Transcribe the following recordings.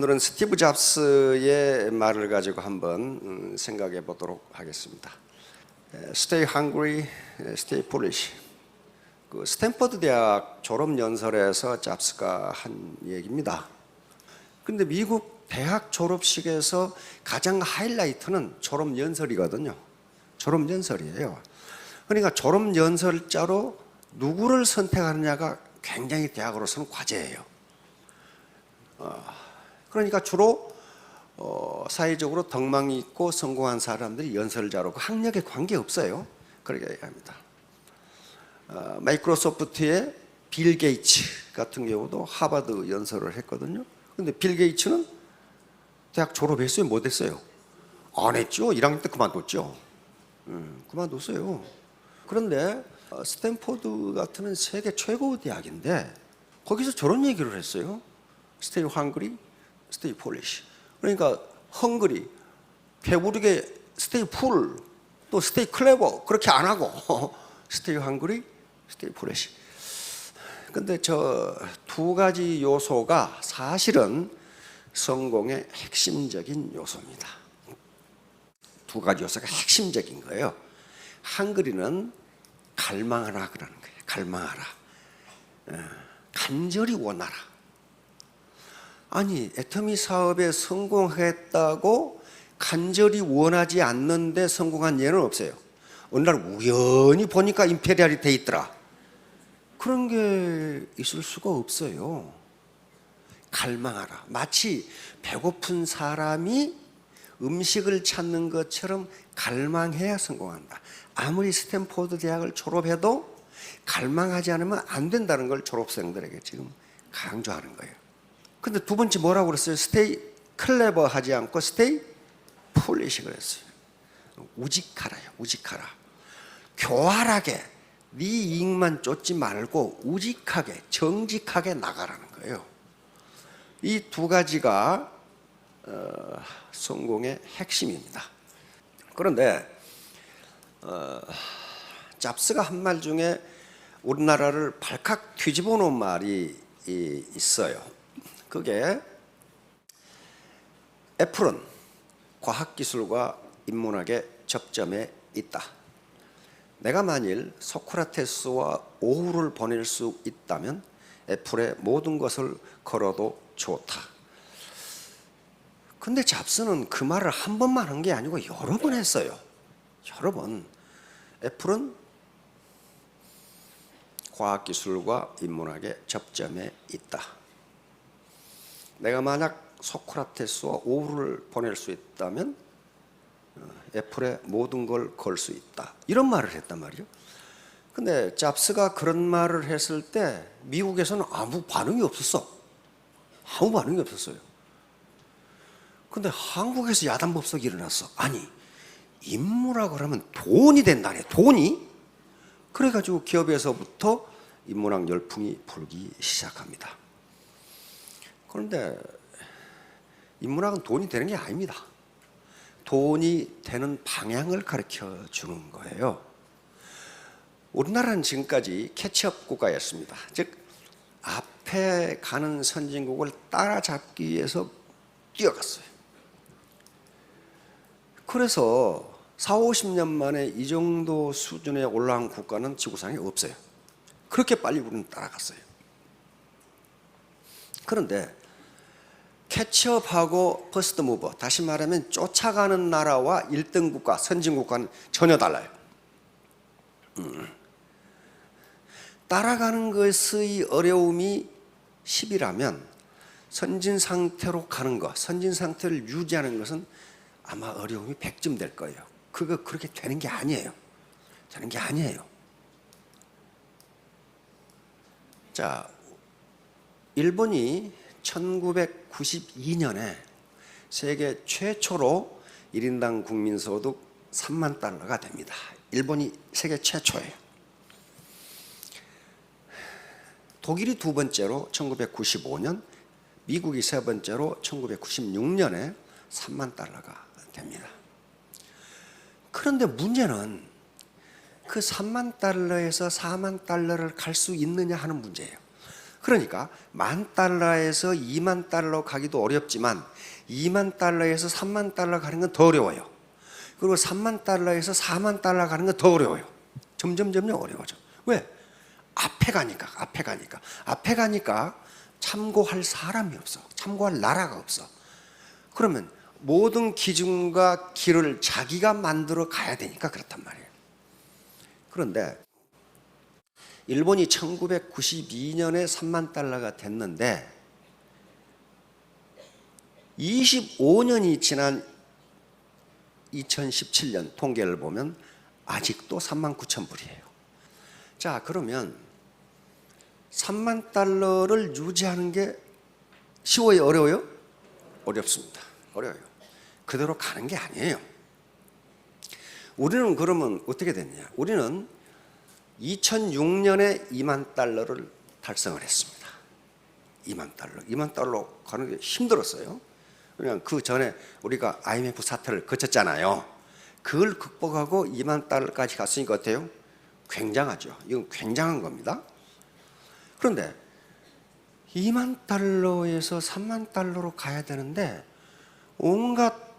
오늘은 스티브 잡스의 말을 가지고 한번 생각해 보도록 하겠습니다. Stay hungry, stay foolish. 그 스탠퍼드 대학 졸업 연설에서 잡스가 한 얘기입니다. 근데 미국 대학 졸업식에서 가장 하이라이트는 졸업 연설이거든요. 졸업 연설이에요. 그러니까 졸업 연설자로 누구를 선택하느냐가 굉장히 대학으로서는 과제예요. 그러니까 주로 사회적으로 덕망이 있고 성공한 사람들이 연설자로 학력에 관계없어요. 그렇게 얘기합니다. 마이크로소프트의 빌 게이츠 같은 경우도 하버드 연설을 했거든요. 근데 빌 게이츠는 대학 졸업했어요? 못 했어요? 안 했죠. 1학년 때 그만뒀죠. 그만뒀어요. 그런데 스탠포드 같은 세계 최고 대학인데 거기서 저런 얘기를 했어요. Stay hungry, stay foolish. 그러니까 hungry, 배부르게 stay full, 또 stay clever 그렇게 안 하고 stay hungry, stay foolish. 근데 저 두 가지 요소가 사실은 성공의 핵심적인 요소입니다. 두 가지 요소가 핵심적인 거예요. hungry는 갈망하라 그러는 거예요. 갈망하라. 간절히 원하라. 아니, 애터미 사업에 성공했다고 간절히 원하지 않는데 성공한 예는 없어요. 어느 날 우연히 보니까 임페리얼이 돼 있더라. 그런 게 있을 수가 없어요. 갈망하라. 마치 배고픈 사람이 음식을 찾는 것처럼 갈망해야 성공한다. 아무리 스탠포드 대학을 졸업해도 갈망하지 않으면 안 된다는 걸 졸업생들에게 지금 강조하는 거예요. 근데 두 번째 뭐라고 그랬어요? 스테이 클레버 하지 않고 스테이 폴리시 그랬어요. 우직하라요. 우직하라. 교활하게 네 이익만 쫓지 말고 우직하게 정직하게 나가라는 거예요. 이 두 가지가 성공의 핵심입니다. 그런데 잡스가 한 말 중에 우리나라를 발칵 뒤집어 놓은 말이 있어요. 그게 애플은 과학기술과 인문학의 접점에 있다. 내가 만일 소크라테스와 오후를 보낼 수 있다면 애플의 모든 것을 걸어도 좋다. 근데 잡스는 그 말을 한 번만 한 게 아니고 여러 번 했어요. 여러 번. 애플은 과학기술과 인문학의 접점에 있다. 내가 만약 소크라테스와 오후를 보낼 수 있다면 애플의 모든 걸 걸 수 있다. 이런 말을 했단 말이에요. 근데 잡스가 그런 말을 했을 때 미국에서는 아무 반응이 없었어. 아무 반응이 없었어요. 근데 한국에서 야단법석이 일어났어. 아니, 인문학을 하면 돈이 된다네. 돈이? 그래가지고 기업에서부터 인문학 열풍이 불기 시작합니다. 그런데 인문학은 돈이 되는 게 아닙니다. 돈이 되는 방향을 가르쳐 주는 거예요. 우리나라는 지금까지 캐치업 국가였습니다. 즉 앞에 가는 선진국을 따라잡기 위해서 뛰어갔어요. 그래서 40-50년 만에 이 정도 수준에 올라간 국가는 지구상에 없어요. 그렇게 빨리 우리는 따라갔어요. 그런데 캐치업하고 퍼스트 무버, 다시 말하면 쫓아가는 나라와 1등 국가, 선진 국가는 전혀 달라요. 따라가는 것의 어려움이 10이라면 선진 상태로 가는 것, 선진 상태를 유지하는 것은 아마 어려움이 100점 될 거예요. 그거 그렇게 되는 게 아니에요. 되는 게 아니에요. 자, 일본이 1992년에 세계 최초로 1인당 국민소득 3만 달러가 됩니다. 일본이 세계 최초예요. 독일이 두 번째로 1995년, 미국이 세 번째로 1996년에 3만 달러가 됩니다. 그런데 문제는 그 3만 달러에서 4만 달러를 갈 수 있느냐 하는 문제예요. 그러니까 $10,000에서 $20,000 가기도 어렵지만 $20,000에서 $30,000 가는 건 더 어려워요. 그리고 $30,000에서 $40,000 가는 건 더 어려워요. 점점 어려워져. 왜? 앞에 가니까 참고할 사람이 없어. 참고할 나라가 없어. 그러면 모든 기준과 길을 자기가 만들어 가야 되니까 그렇단 말이에요. 그런데 일본이 1992년에 $30,000가 됐는데 25년이 지난 2017년 통계를 보면 아직도 39,000불이에요. 자, 그러면 $30,000를 유지하는 게 쉬워요? 어려워요? 어렵습니다. 어려워요. 그대로 가는 게 아니에요. 우리는 그러면 어떻게 됐냐? 우리는 2006년에 $20,000를 달성을 했습니다. $20,000 가는 게 힘들었어요. 그냥 그 전에 우리가 IMF 사태를 거쳤잖아요. 그걸 극복하고 $20,000까지 갔으니까 어때요? 굉장하죠. 이건 굉장한 겁니다. 그런데 $20,000에서 $30,000로 가야 되는데 온갖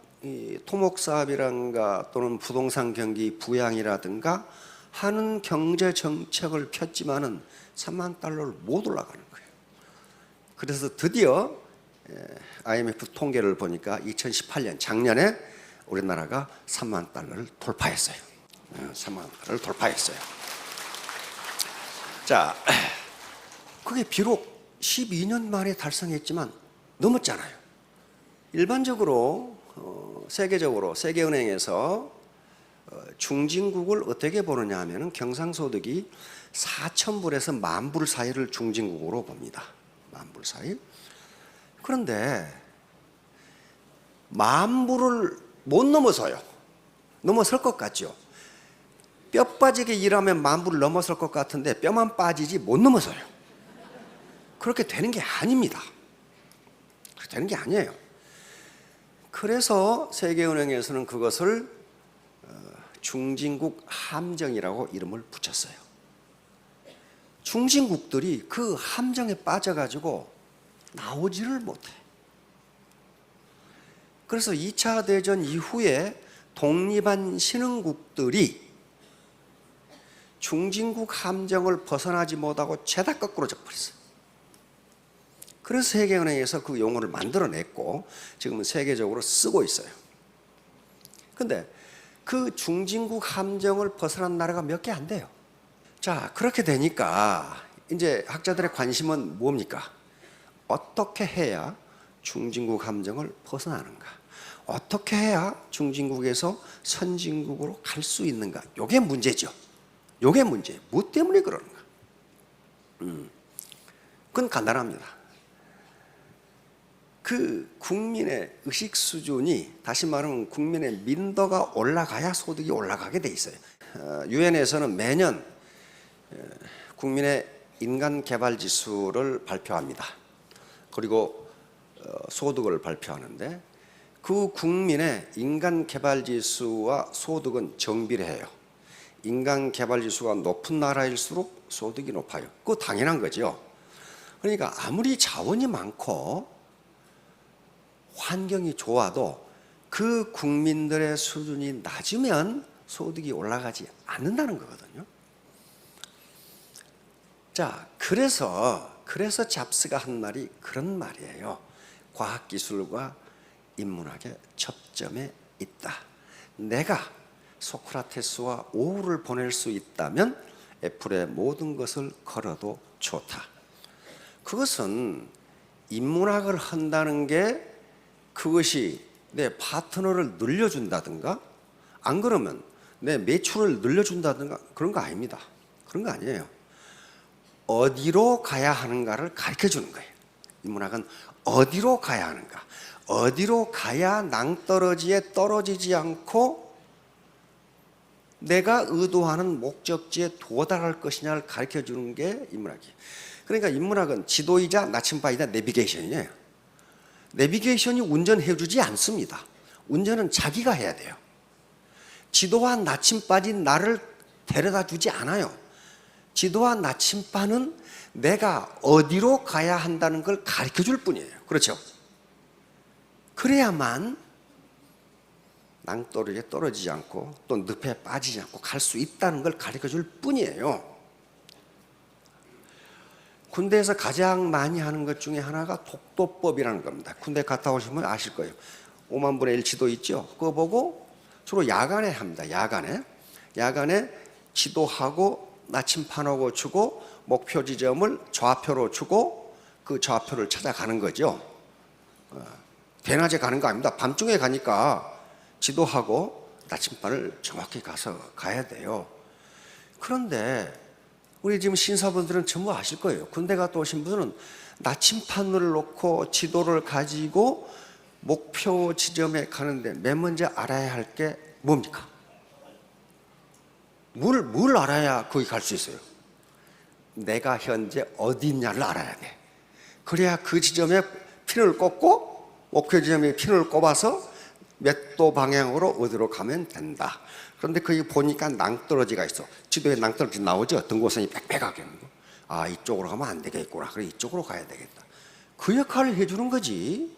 토목사업이란가 또는 부동산 경기 부양이라든가 하는 경제 정책을 폈지만은 $30,000를 못 올라가는 거예요. 그래서 드디어 IMF 통계를 보니까 2018년 작년에 우리나라가 $30,000를 돌파했어요. $30,000를 돌파했어요. 자, 그게 비록 12년 만에 달성했지만 넘었잖아요. 일반적으로 세계적으로 세계은행에서 중진국을 어떻게 보느냐 하면은 경상소득이 4,000불에서 10,000불 사이를 중진국으로 봅니다. 10,000불 사이. 그런데 10,000불을 못 넘어서요. 넘어설 것 같죠. 뼈 빠지게 일하면 10,000불을 넘어설 것 같은데 뼈만 빠지지 못 넘어서요. 그렇게 되는 게 아닙니다. 그렇게 되는 게 아니에요. 그래서 세계은행에서는 그것을 중진국 함정이라고 이름을 붙였어요. 중진국들이 그 함정에 빠져가지고 나오지를 못해. 그래서 2차 대전 이후에 독립한 신흥국들이 중진국 함정을 벗어나지 못하고 죄다 거꾸로 져버렸어요. 그래서 세계은행에서 그 용어를 만들어냈고 지금은 세계적으로 쓰고 있어요. 근데 그 중진국 함정을 벗어난 나라가 몇 개 안 돼요. 자, 그렇게 되니까 이제 학자들의 관심은 뭡니까? 어떻게 해야 중진국 함정을 벗어나는가? 어떻게 해야 중진국에서 선진국으로 갈 수 있는가? 이게 문제죠. 이게 문제예요. 뭐 때문에 그러는가? 그건 간단합니다. 그 국민의 의식 수준이, 다시 말하면 국민의 민도가 올라가야 소득이 올라가게 돼 있어요. 유엔에서는 매년 국민의 인간 개발 지수를 발표합니다. 그리고 소득을 발표하는데 그 국민의 인간 개발 지수와 소득은 정비례해요. 인간 개발 지수가 높은 나라일수록 소득이 높아요. 그거 당연한 거죠. 그러니까 아무리 자원이 많고 환경이 좋아도 그 국민들의 수준이 낮으면 소득이 올라가지 않는다는 거거든요. 자, 그래서 잡스가 한 말이 그런 말이에요. 과학기술과 인문학의 접점에 있다. 내가 소크라테스와 오후를 보낼 수 있다면 애플의 모든 것을 걸어도 좋다. 그것은 인문학을 한다는 게 그것이 내 파트너를 늘려준다든가 안 그러면 내 매출을 늘려준다든가 그런 거 아닙니다. 그런 거 아니에요. 어디로 가야 하는가를 가르쳐 주는 거예요. 인문학은 어디로 가야 하는가, 어디로 가야 낭떠러지에 떨어지지 않고 내가 의도하는 목적지에 도달할 것이냐를 가르쳐 주는 게 인문학이에요. 그러니까 인문학은 지도이자 나침반이자 내비게이션이에요. 내비게이션이 운전해 주지 않습니다. 운전은 자기가 해야 돼요. 지도와 나침반이 나를 데려다 주지 않아요. 지도와 나침반은 내가 어디로 가야 한다는 걸 가르쳐 줄 뿐이에요. 그렇죠? 그래야만 낭떠러지에 떨어지지 않고 또 늪에 빠지지 않고 갈 수 있다는 걸 가르쳐 줄 뿐이에요. 군대에서 가장 많이 하는 것 중에 하나가 독도법이라는 겁니다. 군대 갔다 오시면 아실 거예요. 5만 분의 1 지도 있죠? 그거 보고 주로 야간에 합니다. 야간에 지도하고 나침판하고 주고 목표 지점을 좌표로 주고 그 좌표를 찾아가는 거죠. 대낮에 가는 거 아닙니다. 밤중에 가니까 지도하고 나침반을 정확히 가야 돼요. 그런데 우리 지금 신사분들은 전부 아실 거예요. 군대 갔다 오신 분들은 나침판을 놓고 지도를 가지고 목표 지점에 가는데 맨 먼저 알아야 할 게 뭡니까? 뭘 알아야 거기 갈 수 있어요? 내가 현재 어디 있냐를 알아야 돼. 그래야 그 지점에 핀을 꽂고 목표 지점에 핀을 꼽아서 몇 도 방향으로 어디로 가면 된다. 그런데 거기 보니까 낭떠러지가 있어. 지도에 낭떠러지 나오죠? 등고선이 빽빽하게. 아, 이쪽으로 가면 안 되겠구나. 그래, 이쪽으로 가야 되겠다. 그 역할을 해주는 거지.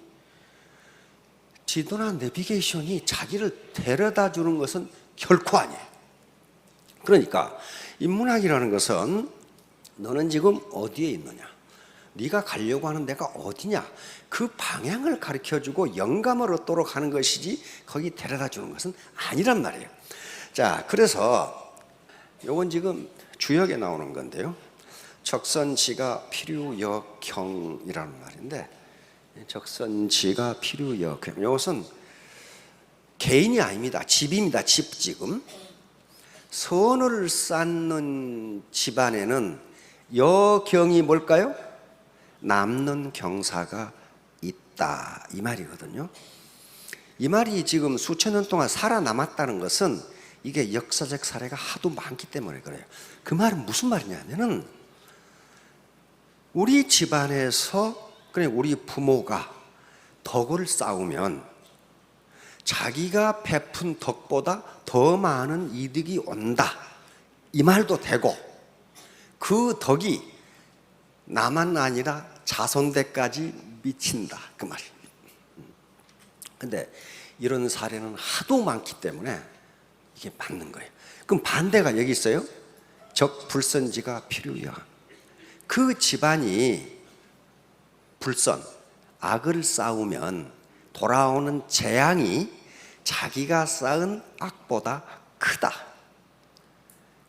지도나 내비게이션이 자기를 데려다 주는 것은 결코 아니에요. 그러니까 인문학이라는 것은 너는 지금 어디에 있느냐, 네가 가려고 하는 데가 어디냐, 그 방향을 가르쳐주고 영감을 얻도록 하는 것이지 거기 데려다 주는 것은 아니란 말이에요. 자, 그래서 요건 지금 주역에 나오는 건데요. 적선지가 필요역형이라는 말인데, 적선지가 필요역형, 이것은 개인이 아닙니다. 집입니다. 집. 지금 선을 쌓는 집안에는 여경이 뭘까요? 남는 경사가 있다, 이 말이거든요. 이 말이 지금 수천 년 동안 살아남았다는 것은 이게 역사적 사례가 하도 많기 때문에 그래요. 그 말은 무슨 말이냐면은 우리 집안에서, 그러니까 우리 부모가 덕을 쌓으면 자기가 베푼 덕보다 더 많은 이득이 온다, 이 말도 되고, 그 덕이 나만 아니라 자손대까지 미친다, 그 말입니다. 근데 이런 사례는 하도 많기 때문에 이게 맞는 거예요. 그럼 반대가 여기 있어요. 적불선지가 필요야. 그 집안이 불선, 악을 쌓으면 돌아오는 재앙이 자기가 쌓은 악보다 크다.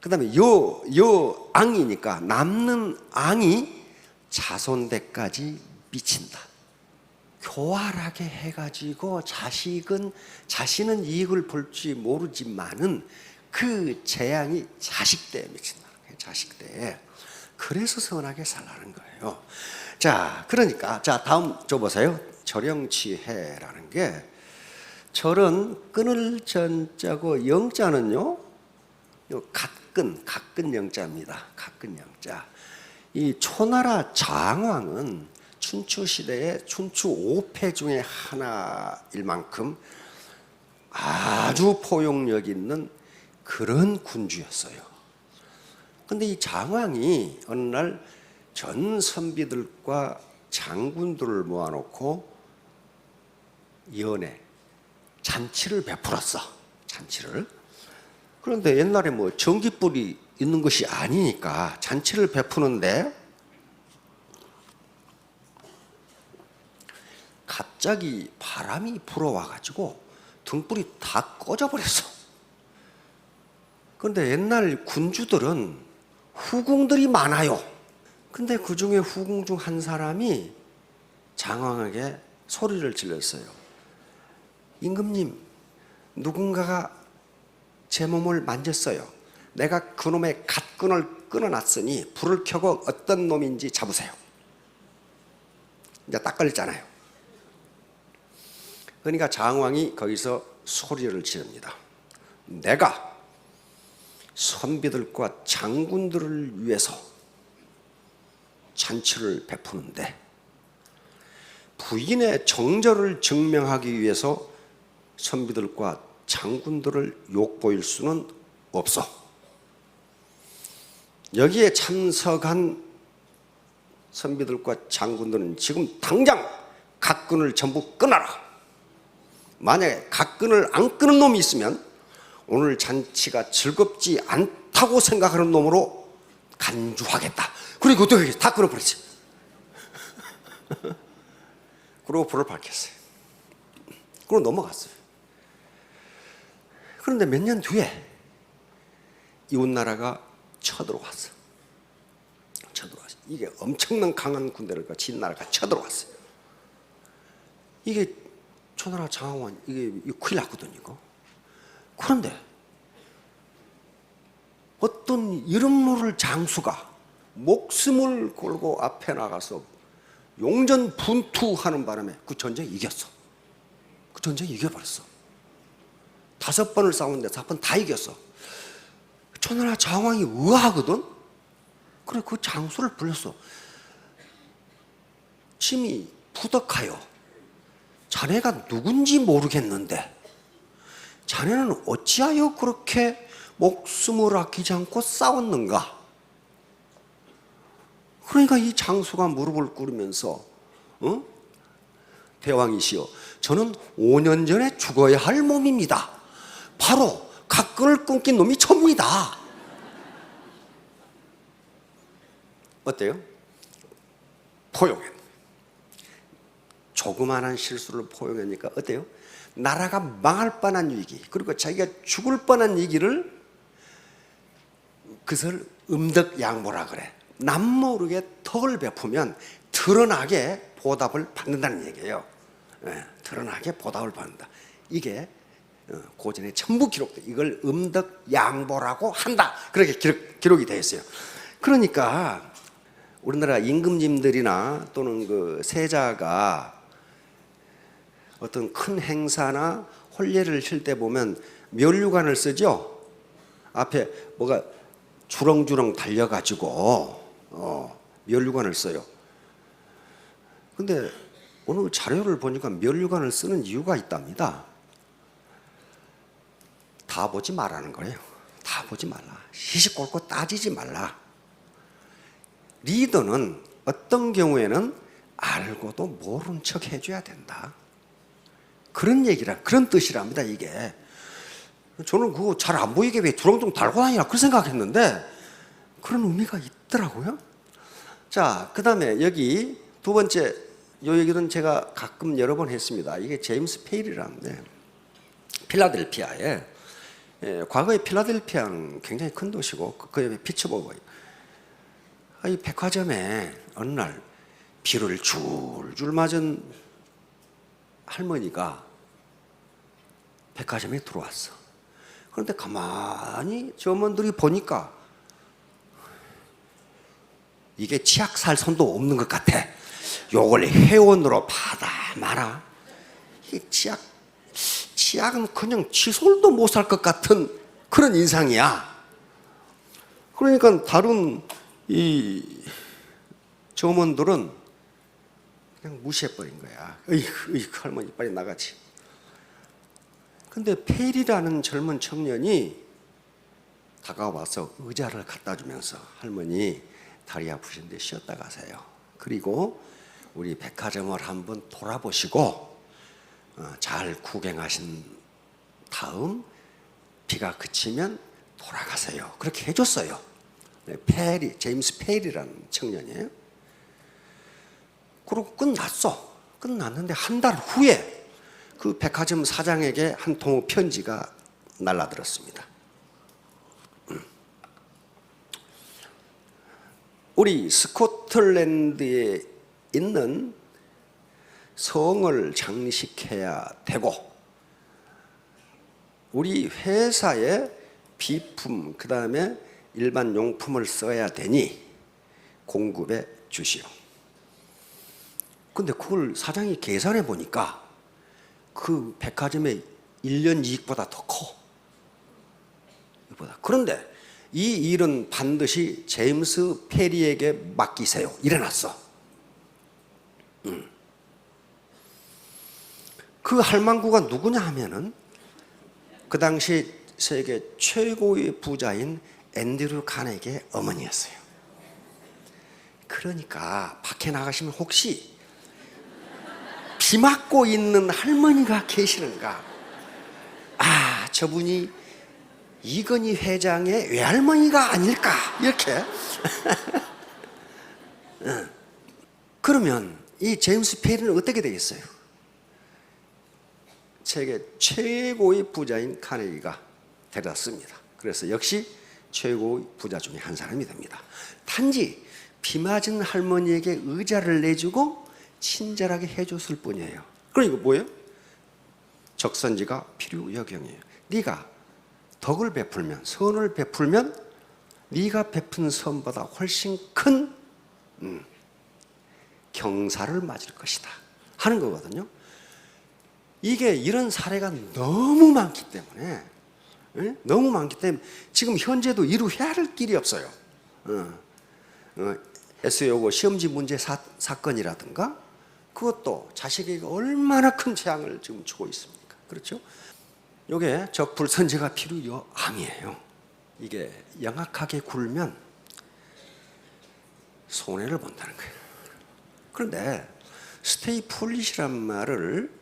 그 다음에 요 앙이니까 남는 앙이 자손대까지 미친다. 교활하게 해가지고 자신은 이익을 볼지 모르지만은 그 재앙이 자식대에 미친다. 자식대에. 그래서 선하게 살라는 거예요. 자, 그러니까 자, 다음 줘보세요. 절영치해라는 게, 절은 끊을 전자고 영자는요, 각근 영자입니다. 각근 영자. 이 초나라 장왕은 춘추 시대의 춘추 5패 중에 하나일 만큼 아주 포용력 있는 그런 군주였어요. 근데 이 장왕이 어느 날 전 선비들과 장군들을 모아놓고 잔치를 베풀었어. 잔치를. 그런데 옛날에 뭐 전깃불이 있는 것이 아니니까 잔치를 베푸는데 갑자기 바람이 불어와가지고 등불이 다 꺼져버렸어. 그런데 옛날 군주들은 후궁들이 많아요. 근데 그 중에 후궁 중 한 사람이 장왕에게 소리를 질렀어요. 임금님, 누군가가 제 몸을 만졌어요. 내가 그놈의 갓끈을 끊어놨으니 불을 켜고 어떤 놈인지 잡으세요. 이제 딱 걸렸잖아요. 그러니까 장왕이 거기서 소리를 지릅니다. 내가 선비들과 장군들을 위해서 잔치를 베푸는데 부인의 정절을 증명하기 위해서 선비들과 장군들을 욕보일 수는 없어. 여기에 참석한 선비들과 장군들은 지금 당장 각근을 전부 끊어라. 만약에 각근을 안 끊은 놈이 있으면 오늘 잔치가 즐겁지 않다고 생각하는 놈으로 간주하겠다. 그리고 어떻게 다 끊어버리지. 그리고 불을 밝혔어요. 그리고 넘어갔어요. 그런데 몇 년 뒤에 이웃나라가 쳐들어왔어. 이게 엄청난 강한 군대를 거친 나라가 쳐들어왔어요. 이게 초나라 장황원 이게 큰일 났거든요. 이거. 그런데 어떤 이름 모를 장수가 목숨을 걸고 앞에 나가서 용전분투하는 바람에 그 전쟁 이겼어. 그 전쟁 이겨버렸어. 5번을 싸웠는데 4번 다 이겼어. 초나라 장황이 의아하거든. 그래 그 장수를 불렀어. 침이 부덕하여 자네가 누군지 모르겠는데 자네는 어찌하여 그렇게 목숨을 아끼지 않고 싸웠는가? 그러니까 이 장수가 무릎을 꿇으면서 대왕이시여, 저는 5년 전에 죽어야 할 몸입니다. 바로 각근을 끊긴 놈이 접니다. 어때요? 포용해. 조그마한 실수를 포용하니까 어때요? 나라가 망할 뻔한 위기, 그리고 자기가 죽을 뻔한 위기를 그것을 음덕양보라 그래. 남모르게 덕을 베푸면 드러나게 보답을 받는다는 얘기예요. 드러나게 보답을 받는다. 이게 고전에 전부 기록돼. 이걸 음덕양보라고 한다. 그렇게 기록이 되어 있어요. 그러니까 우리나라 임금님들이나 또는 그 세자가 어떤 큰 행사나 혼례를 칠 때 보면 면류관을 쓰죠. 앞에 뭐가 주렁주렁 달려가지고 면류관을 써요. 근데 오늘 자료를 보니까 면류관을 쓰는 이유가 있답니다. 다 보지 말라는 거예요. 다 보지 말라. 시시콜콜 따지지 말라. 리더는 어떤 경우에는 알고도 모른 척 해줘야 된다. 그런 얘기라, 그런 뜻이랍니다, 이게. 저는 그거 잘 안 보이게 왜 주렁주렁 달고 다니나 그런 생각했는데 그런 의미가 있더라고요. 자, 그 다음에 여기 두 번째, 요 얘기는 제가 가끔 여러 번 했습니다. 이게 제임스 페일이라는데 필라델피아에, 과거에 필라델피아는 굉장히 큰 도시고 그 옆에 피츠버그, 이 백화점에 어느 날 비를 줄줄 맞은 할머니가 백화점에 들어왔어. 그런데 가만히 점원들이 보니까 이게 치약 살 손도 없는 것 같아. 요걸 회원으로 받아 마라. 이 치약은 그냥 치솔도 못 살 것 같은 그런 인상이야. 그러니까 다른 이 점원들은 그냥 무시해버린 거야. 어이구, 할머니 빨리 나가지. 근데 페일이라는 젊은 청년이 다가와서 의자를 갖다 주면서 할머니 다리 아프신데 쉬었다 가세요. 그리고 우리 백화점을 한번 돌아보시고 잘 구경하신 다음 비가 그치면 돌아가세요. 그렇게 해줬어요. 페리, 제임스 페일이라는 청년이에요. 그리고 끝났어. 끝났는데 한 달 후에 그 백화점 사장에게 한 통의 편지가 날라들었습니다. 우리 스코틀랜드에 있는 성을 장식해야 되고 우리 회사에 비품, 그 다음에 일반 용품을 써야 되니 공급해 주시오. 근데 그걸 사장이 계산해 보니까 그 백화점의 1년 이익보다 더 커. 그런데 이 일은 반드시 제임스 페리에게 맡기세요. 이래놨어. 그 할망구가 누구냐 하면은 그 당시 세계 최고의 부자인 앤드류 카네기의 어머니였어요. 그러니까 밖에 나가시면 혹시 비 맞고 있는 할머니가 계시는가? 아, 저분이 이건희 회장의 외할머니가 아닐까? 이렇게. 그러면 이 제임스 페리는 어떻게 되겠어요? 세계 최고의 부자인 카네기가 데려왔습니다. 그래서 역시 최고의 부자 중에 한 사람이 됩니다. 단지 비 맞은 할머니에게 의자를 내주고 친절하게 해줬을 뿐이에요. 그러니까 뭐예요? 적선지가 필요여경이에요. 네가 덕을 베풀면, 선을 베풀면 네가 베푼 선보다 훨씬 큰 경사를 맞을 것이다 하는 거거든요. 이게 이런 사례가 너무 많기 때문에, 너무 많기 때문에 지금 현재도 이루어야 할 길이 없어요. SAO 시험지 문제 사건이라든가 그것도 자식에게 얼마나 큰 재앙을 지금 주고 있습니까? 그렇죠? 이게 적불선제가 필요요함이에요. 이게 영악하게 굴면 손해를 본다는 거예요. 그런데 스테이 폴릿이란 말을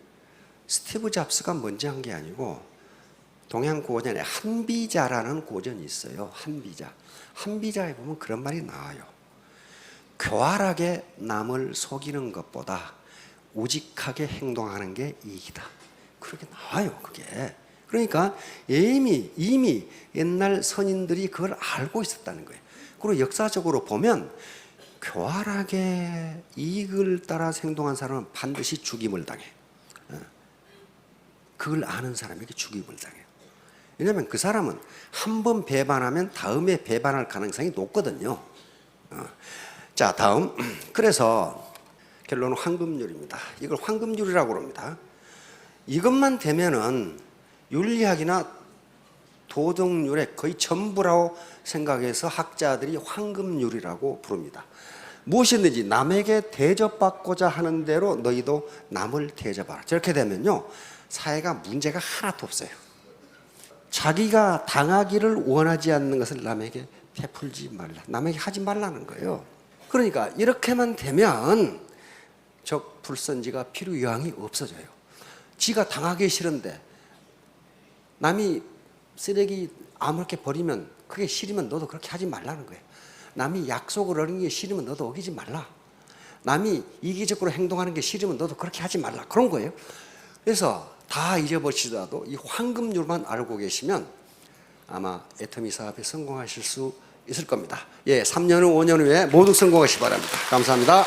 스티브 잡스가 먼저 한 게 아니고 동양 고전에 한비자라는 고전이 있어요. 한비자. 한비자에 보면 그런 말이 나와요. 교활하게 남을 속이는 것보다 우직하게 행동하는 게 이익이다. 그렇게 나와요, 그게. 그러니까 이미 옛날 선인들이 그걸 알고 있었다는 거예요. 그리고 역사적으로 보면 교활하게 이익을 따라 행동한 사람은 반드시 죽임을 당해. 그걸 아는 사람에게 죽임을 당해요. 왜냐하면 그 사람은 한 번 배반하면 다음에 배반할 가능성이 높거든요. 자, 다음. 그래서 결론은 황금률입니다. 이걸 황금률이라고 합니다. 이것만 되면은 윤리학이나 도덕률의 거의 전부라고 생각해서 학자들이 황금률이라고 부릅니다. 무엇이든지 남에게 대접받고자 하는 대로 너희도 남을 대접하라. 저렇게 되면요, 사회가 문제가 하나도 없어요. 자기가 당하기를 원하지 않는 것을 남에게 베풀지 말라. 남에게 하지 말라는 거예요. 그러니까 이렇게만 되면 적불선지가 필요요항이 없어져요. 지가 당하기 싫은데 남이 쓰레기 아무렇게 버리면 그게 싫으면 너도 그렇게 하지 말라는 거예요. 남이 약속을 어긴 게 싫으면 너도 어기지 말라. 남이 이기적으로 행동하는 게 싫으면 너도 그렇게 하지 말라. 그런 거예요. 그래서 다 잊어버리시더라도 이 황금률만 알고 계시면 아마 애터미 사업에 성공하실 수 있을 겁니다. 예, 3년 후, 5년 후에 모두 성공하시기 바랍니다. 감사합니다.